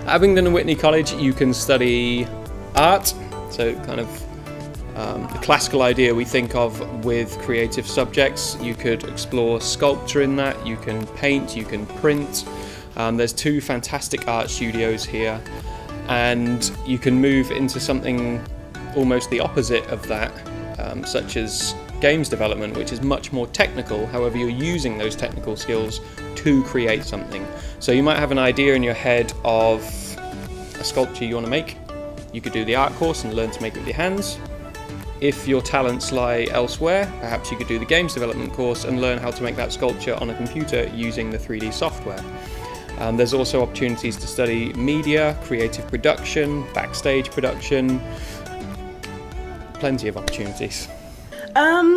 At Abingdon Witney College you can study art, so kind of the classical idea we think of with creative subjects. You could explore sculpture in that, you can paint, you can print. There's 2 fantastic art studios here, and you can move into something almost the opposite of that, such as games development, which is much more technical. However, you're using those technical skills to create something. So you might have an idea in your head of a sculpture you want to make. You could do the art course and learn to make it with your hands. If your talents lie elsewhere, perhaps you could do the games development course and learn how to make that sculpture on a computer using the 3D software. There's also opportunities to study media, creative production, backstage production, plenty of opportunities.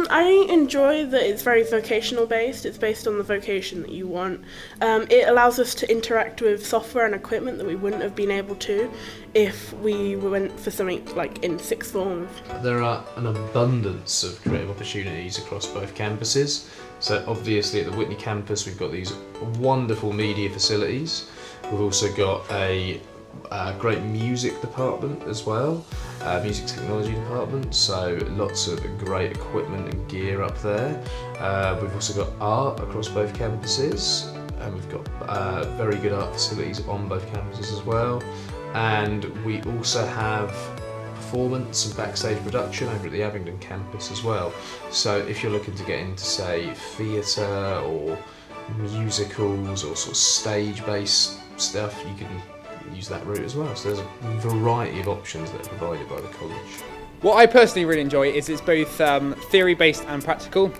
I enjoy that it's very vocational based. It's based on the vocation that you want. It allows us to interact with software and equipment that we wouldn't have been able to if we went for something like in sixth form. There are an abundance of creative opportunities across both campuses. So obviously at the Witney campus we've got these wonderful media facilities. We've also got a great music department as well, music technology department, so lots of great equipment and gear up there. We've also got art across both campuses, and we've got very good art facilities on both campuses as well. And we also have performance and backstage production over at the Abingdon campus as well. So if you're looking to get into, say, theatre or musicals or sort of stage-based stuff, you can use that route as well. So there's a variety of options that are provided by the college. What I personally really enjoy is it's both theory-based and practical.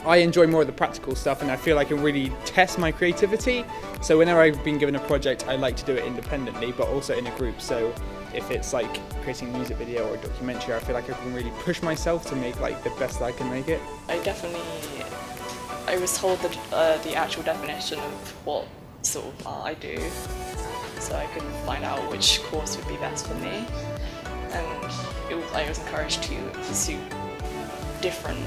I enjoy more of the practical stuff, and I feel I can really test my creativity. So whenever I've been given a project, I like to do it independently, but also in a group. So if it's like creating a music video or a documentary, I feel like I can really push myself to make like the best I can make it. I was told the actual definition of what sort of art I do, so I could find out which course would be best for me. And I was encouraged to pursue different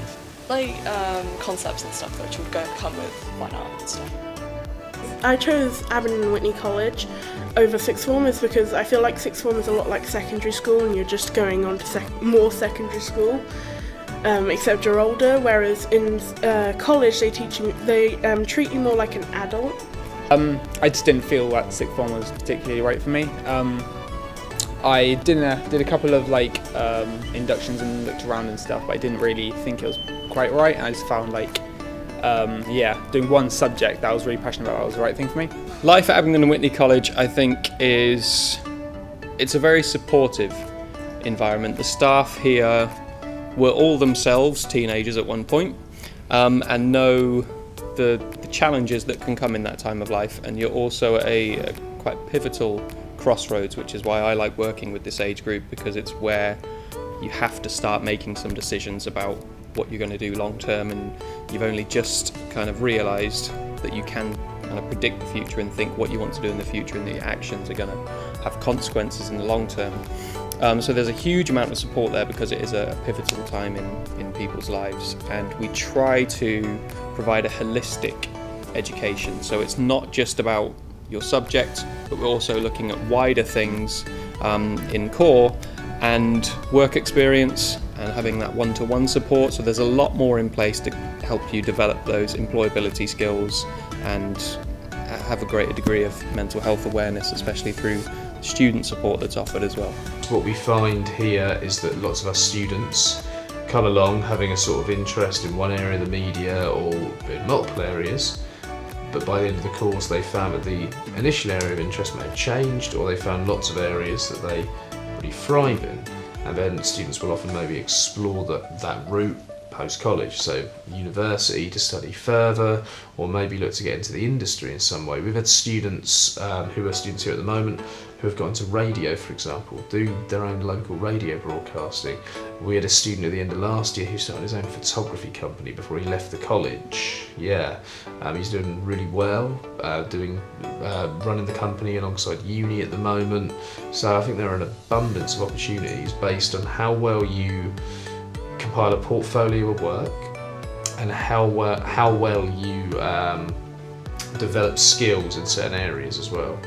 concepts and stuff which would come with fine art and stuff. I chose Abingdon Witney College over sixth form is because I feel like sixth form is a lot like secondary school and you're just going on to more secondary school, except you're older, whereas in college they treat you more like an adult. I just didn't feel that sixth form was particularly right for me. I did a couple of inductions and looked around and stuff, but I didn't really think it was quite right. And I just found doing one subject that I was really passionate about was the right thing for me. Life at Abingdon Witney College, I think, it's a very supportive environment. The staff here were all themselves teenagers at one point, and know the challenges that can come in that time of life, and you're also at a quite pivotal crossroads, which is why I like working with this age group, because it's where you have to start making some decisions about what you're going to do long term, and you've only just kind of realised that you can kind of predict the future and think what you want to do in the future, and the actions are going to have consequences in the long term. So there's a huge amount of support there because it is a pivotal time in people's lives, and we try to provide a holistic education. So it's not just about your subject, but we're also looking at wider things in core and work experience and having that one-to-one support. So there's a lot more in place to help you develop those employability skills and have a greater degree of mental health awareness, especially through student support that's offered as well. What we find here is that lots of our students come along having a sort of interest in one area of the media or in multiple areas, but by the end of the course they found that the initial area of interest may have changed, or they found lots of areas that they really thrive in, and then students will often maybe explore that route post-college, so university to study further, or maybe look to get into the industry in some way. We've had students who are students here at the moment who have got into radio, for example, do their own local radio broadcasting. We had a student at the end of last year who started his own photography company before he left the college. He's doing really well, running the company alongside uni at the moment. So I think there are an abundance of opportunities based on how well you compile a portfolio of work and how well you develop skills in certain areas as well.